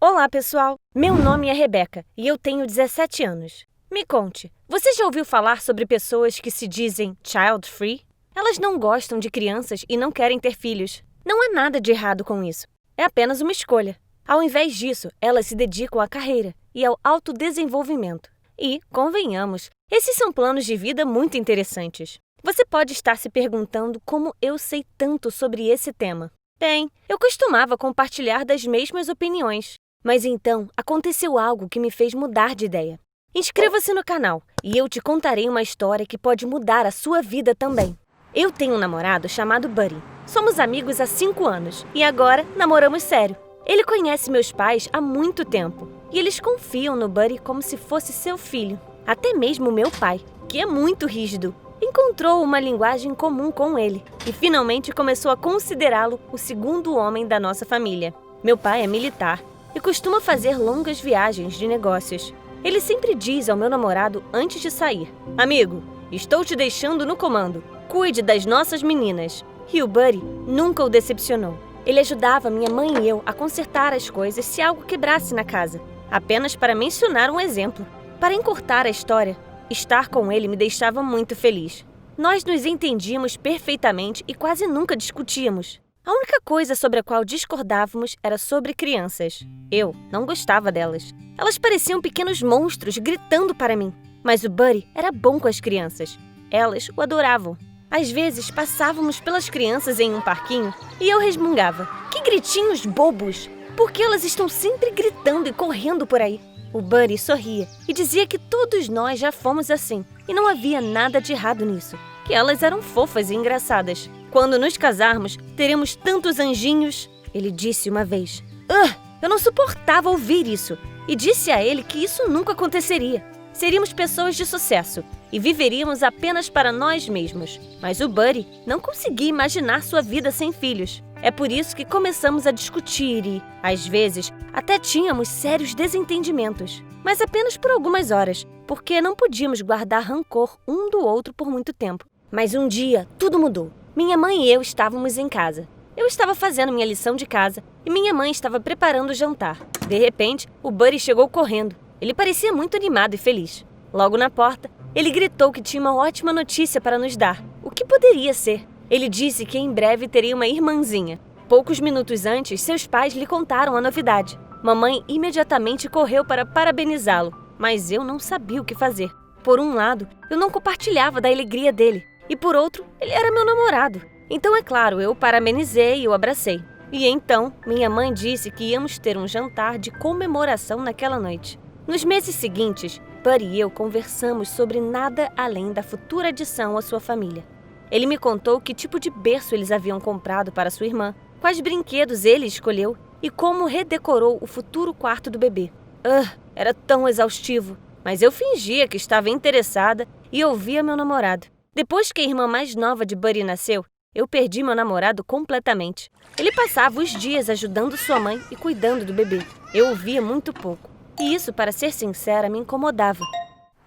Olá, pessoal! Meu nome é Rebeca e eu tenho 17 anos. Me conte, você já ouviu falar sobre pessoas que se dizem child-free? Elas não gostam de crianças e não querem ter filhos. Não há nada de errado com isso. É apenas uma escolha. Ao invés disso, elas se dedicam à carreira e ao autodesenvolvimento. E, convenhamos, esses são planos de vida muito interessantes. Você pode estar se perguntando como eu sei tanto sobre esse tema. Bem, eu costumava compartilhar das mesmas opiniões, mas então aconteceu algo que me fez mudar de ideia. Inscreva-se no canal e eu te contarei uma história que pode mudar a sua vida também. Eu tenho um namorado chamado Buddy. Somos amigos há 5 anos e agora namoramos sério. Ele conhece meus pais há muito tempo e eles confiam no Buddy como se fosse seu filho. Até mesmo meu pai, que é muito rígido, encontrou uma linguagem comum com ele e finalmente começou a considerá-lo o segundo homem da nossa família. Meu pai é militar e costuma fazer longas viagens de negócios. Ele sempre diz ao meu namorado antes de sair: "Amigo, estou te deixando no comando. Cuide das nossas meninas." E o Buddy nunca o decepcionou. Ele ajudava minha mãe e eu a consertar as coisas se algo quebrasse na casa. Apenas para mencionar um exemplo. Para encurtar a história, estar com ele me deixava muito feliz. Nós nos entendíamos perfeitamente e quase nunca discutíamos. A única coisa sobre a qual discordávamos era sobre crianças. Eu não gostava delas. Elas pareciam pequenos monstros gritando para mim. Mas o Buddy era bom com as crianças. Elas o adoravam. Às vezes, passávamos pelas crianças em um parquinho e eu resmungava: "Que gritinhos bobos! Por que elas estão sempre gritando e correndo por aí?" O Buddy sorria e dizia que todos nós já fomos assim e não havia nada de errado nisso, que elas eram fofas e engraçadas. "Quando nos casarmos, teremos tantos anjinhos", ele disse uma vez. Eu não suportava ouvir isso e disse a ele que isso nunca aconteceria. Seríamos pessoas de sucesso e viveríamos apenas para nós mesmos. Mas o Buddy não conseguia imaginar sua vida sem filhos. É por isso que começamos a discutir e, às vezes, até tínhamos sérios desentendimentos. Mas apenas por algumas horas, porque não podíamos guardar rancor um do outro por muito tempo. Mas um dia, tudo mudou. Minha mãe e eu estávamos em casa. Eu estava fazendo minha lição de casa e minha mãe estava preparando o jantar. De repente, o Buddy chegou correndo. Ele parecia muito animado e feliz. Logo na porta, ele gritou que tinha uma ótima notícia para nos dar. O que poderia ser? Ele disse que em breve teria uma irmãzinha. Poucos minutos antes, seus pais lhe contaram a novidade. Mamãe imediatamente correu para parabenizá-lo, mas eu não sabia o que fazer. Por um lado, eu não compartilhava da alegria dele, e por outro, ele era meu namorado. Então, é claro, eu parabenizei e o abracei. E então, minha mãe disse que íamos ter um jantar de comemoração naquela noite. Nos meses seguintes, Buddy e eu conversamos sobre nada além da futura adição à sua família. Ele me contou que tipo de berço eles haviam comprado para sua irmã, quais brinquedos ele escolheu e como redecorou o futuro quarto do bebê. Era tão exaustivo, mas eu fingia que estava interessada e ouvia meu namorado. Depois que a irmã mais nova de Buddy nasceu, eu perdi meu namorado completamente. Ele passava os dias ajudando sua mãe e cuidando do bebê. Eu ouvia muito pouco. E isso, para ser sincera, me incomodava.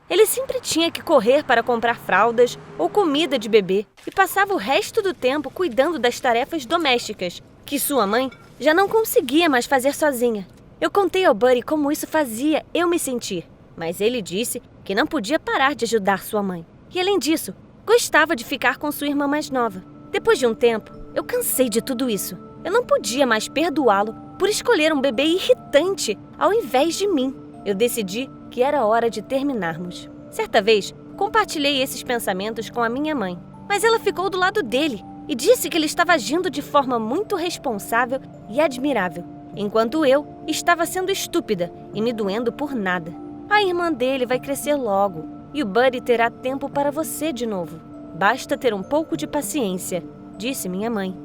Ele sempre tinha que correr para comprar fraldas ou comida de bebê e passava o resto do tempo cuidando das tarefas domésticas, que sua mãe já não conseguia mais fazer sozinha. Eu contei ao Buddy como isso fazia eu me sentir, mas ele disse que não podia parar de ajudar sua mãe. E além disso, gostava de ficar com sua irmã mais nova. Depois de um tempo, eu cansei de tudo isso. Eu não podia mais perdoá-lo por escolher um bebê irritante ao invés de mim. Eu decidi que era hora de terminarmos. Certa vez, compartilhei esses pensamentos com a minha mãe, mas ela ficou do lado dele e disse que ele estava agindo de forma muito responsável e admirável, enquanto eu estava sendo estúpida e me doendo por nada. A irmã dele vai crescer logo e o Buddy terá tempo para você de novo. Basta ter um pouco de paciência, disse minha mãe.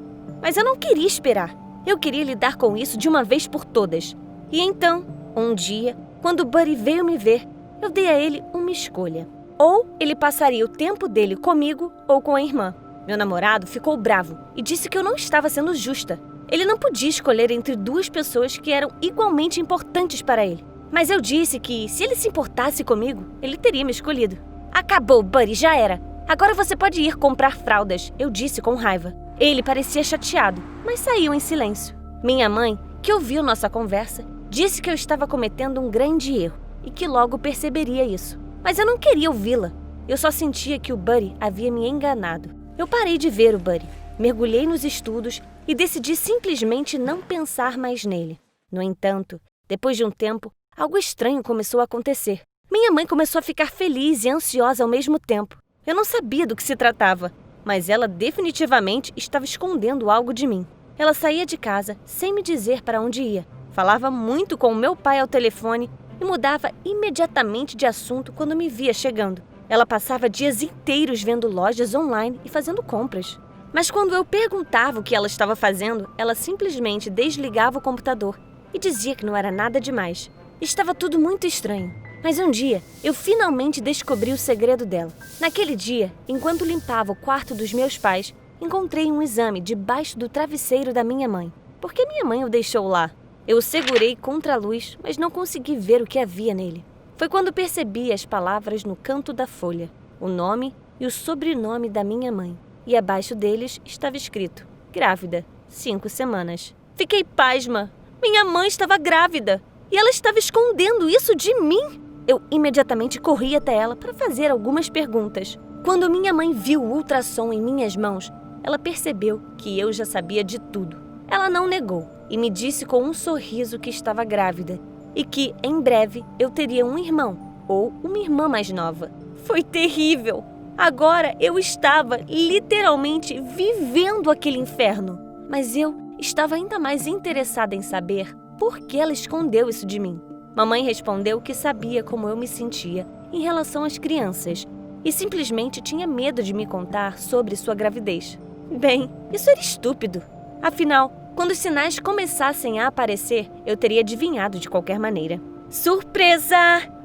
Mas eu não queria esperar. Eu queria lidar com isso de uma vez por todas. E então, um dia, quando o Buddy veio me ver, eu dei a ele uma escolha. Ou ele passaria o tempo dele comigo ou com a irmã. Meu namorado ficou bravo e disse que eu não estava sendo justa. Ele não podia escolher entre duas pessoas que eram igualmente importantes para ele. Mas eu disse que, se ele se importasse comigo, ele teria me escolhido. "Acabou, Buddy, já era. Agora você pode ir comprar fraldas", eu disse com raiva. Ele parecia chateado, mas saiu em silêncio. Minha mãe, que ouviu nossa conversa, Disse que eu estava cometendo um grande erro e que logo perceberia isso. Mas eu não queria ouvi-la. Eu só sentia que o Buddy havia me enganado. Eu parei de ver o Buddy, mergulhei nos estudos e decidi simplesmente não pensar mais nele. No entanto, depois de um tempo, algo estranho começou a acontecer. Minha mãe começou a ficar feliz e ansiosa ao mesmo tempo. Eu não sabia do que se tratava, mas ela definitivamente estava escondendo algo de mim. Ela saía de casa sem me dizer para onde ia, falava muito com o meu pai ao telefone e mudava imediatamente de assunto quando me via chegando. Ela passava dias inteiros vendo lojas online e fazendo compras. Mas quando eu perguntava o que ela estava fazendo, ela simplesmente desligava o computador e dizia que não era nada demais. Estava tudo muito estranho. Mas um dia, eu finalmente descobri o segredo dela. Naquele dia, enquanto limpava o quarto dos meus pais, encontrei um exame debaixo do travesseiro da minha mãe. Por que minha mãe o deixou lá? Eu o segurei contra a luz, mas não consegui ver o que havia nele. Foi quando percebi as palavras no canto da folha, o nome e o sobrenome da minha mãe. E abaixo deles estava escrito, grávida, 5 semanas. Fiquei pasma. Minha mãe estava grávida e ela estava escondendo isso de mim. Eu imediatamente corri até ela para fazer algumas perguntas. Quando minha mãe viu o ultrassom em minhas mãos, ela percebeu que eu já sabia de tudo. Ela não negou e me disse com um sorriso que estava grávida e que, em breve, eu teria um irmão ou uma irmã mais nova. Foi terrível! Agora eu estava literalmente vivendo aquele inferno. Mas eu estava ainda mais interessada em saber por que ela escondeu isso de mim. Mamãe respondeu que sabia como eu me sentia em relação às crianças e simplesmente tinha medo de me contar sobre sua gravidez. Bem, isso era estúpido. Afinal, quando os sinais começassem a aparecer, eu teria adivinhado de qualquer maneira. Surpresa!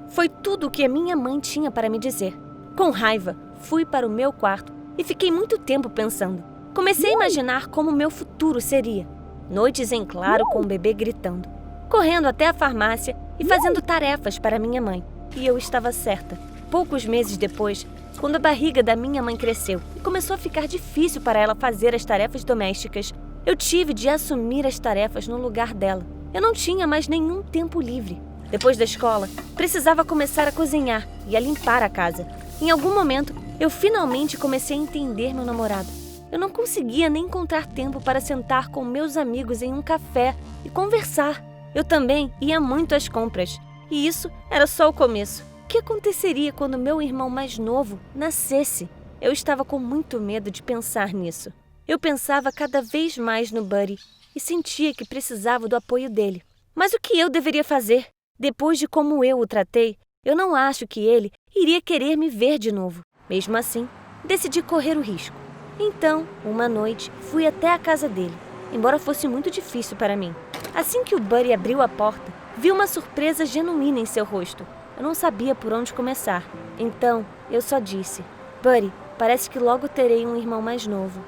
Foi tudo o que a minha mãe tinha para me dizer. Com raiva, fui para o meu quarto e fiquei muito tempo pensando. Comecei a imaginar como meu futuro seria. Noites em claro com o bebê gritando, correndo até a farmácia e fazendo tarefas para minha mãe. E eu estava certa. Poucos meses depois, quando a barriga da minha mãe cresceu e começou a ficar difícil para ela fazer as tarefas domésticas, eu tive de assumir as tarefas no lugar dela. Eu não tinha mais nenhum tempo livre. Depois da escola, precisava começar a cozinhar e a limpar a casa. Em algum momento, eu finalmente comecei a entender meu namorado. Eu não conseguia nem encontrar tempo para sentar com meus amigos em um café e conversar. Eu também ia muito às compras. E isso era só o começo. O que aconteceria quando meu irmão mais novo nascesse? Eu estava com muito medo de pensar nisso. Eu pensava cada vez mais no Buddy e sentia que precisava do apoio dele. Mas o que eu deveria fazer? Depois de como eu o tratei, eu não acho que ele iria querer me ver de novo. Mesmo assim, decidi correr o risco. Então, uma noite, fui até a casa dele, embora fosse muito difícil para mim. Assim que o Buddy abriu a porta, vi uma surpresa genuína em seu rosto. Eu não sabia por onde começar. Então, eu só disse, Buddy, parece que logo terei um irmão mais novo.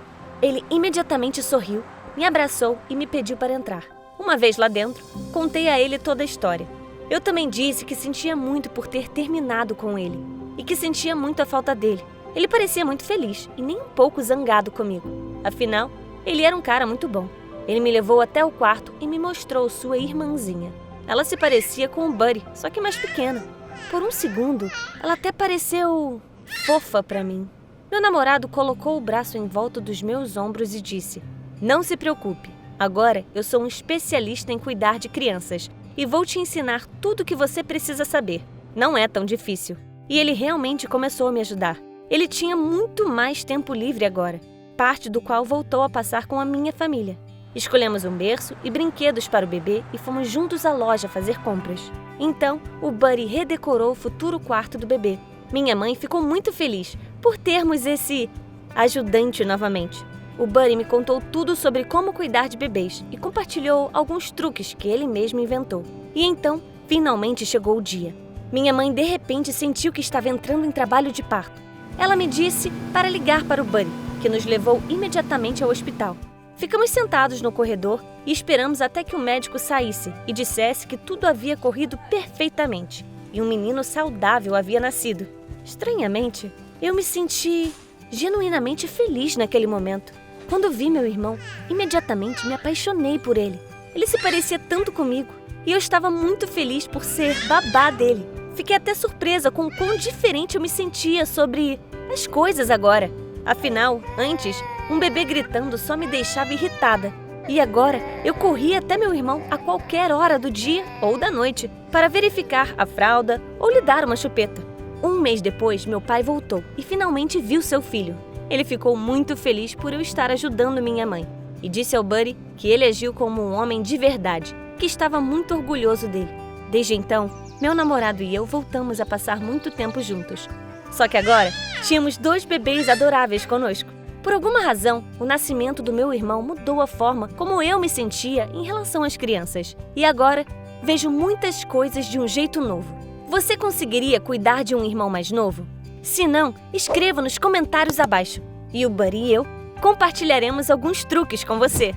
Ele imediatamente sorriu, me abraçou e me pediu para entrar. Uma vez lá dentro, contei a ele toda a história. Eu também disse que sentia muito por ter terminado com ele e que sentia muito a falta dele. Ele parecia muito feliz e nem um pouco zangado comigo. Afinal, ele era um cara muito bom. Ele me levou até o quarto e me mostrou sua irmãzinha. Ela se parecia com o Buddy, só que mais pequena. Por um segundo, ela até pareceu fofa para mim. Meu namorado colocou o braço em volta dos meus ombros e disse, não se preocupe, agora eu sou um especialista em cuidar de crianças e vou te ensinar tudo o que você precisa saber. Não é tão difícil. E ele realmente começou a me ajudar. Ele tinha muito mais tempo livre agora, parte do qual voltou a passar com a minha família. Escolhemos um berço e brinquedos para o bebê e fomos juntos à loja fazer compras. Então, o Buddy redecorou o futuro quarto do bebê. Minha mãe ficou muito feliz por termos esse ajudante novamente. O Buddy me contou tudo sobre como cuidar de bebês e compartilhou alguns truques que ele mesmo inventou. E então, finalmente chegou o dia. Minha mãe de repente sentiu que estava entrando em trabalho de parto. Ela me disse para ligar para o Buddy, que nos levou imediatamente ao hospital. Ficamos sentados no corredor e esperamos até que o médico saísse e dissesse que tudo havia corrido perfeitamente e um menino saudável havia nascido. Estranhamente, eu me senti genuinamente feliz naquele momento. Quando vi meu irmão, imediatamente me apaixonei por ele. Ele se parecia tanto comigo. e eu estava muito feliz por ser babá dele. Fiquei até surpresa com o quão diferente eu me sentia sobre as coisas agora. Afinal, antes, um bebê gritando só me deixava irritada. E agora, eu corria até meu irmão a qualquer hora do dia ou da noite para verificar a fralda ou lhe dar uma chupeta. Um mês depois, meu pai voltou e finalmente viu seu filho. Ele ficou muito feliz por eu estar ajudando minha mãe e disse ao Buddy que ele agiu como um homem de verdade, que estava muito orgulhoso dele. Desde então, meu namorado e eu voltamos a passar muito tempo juntos. Só que agora, tínhamos 2 bebês adoráveis conosco. Por alguma razão, o nascimento do meu irmão mudou a forma como eu me sentia em relação às crianças. E agora, vejo muitas coisas de um jeito novo. Você conseguiria cuidar de um irmão mais novo? Se não, escreva nos comentários abaixo. E o Buddy e eu compartilharemos alguns truques com você.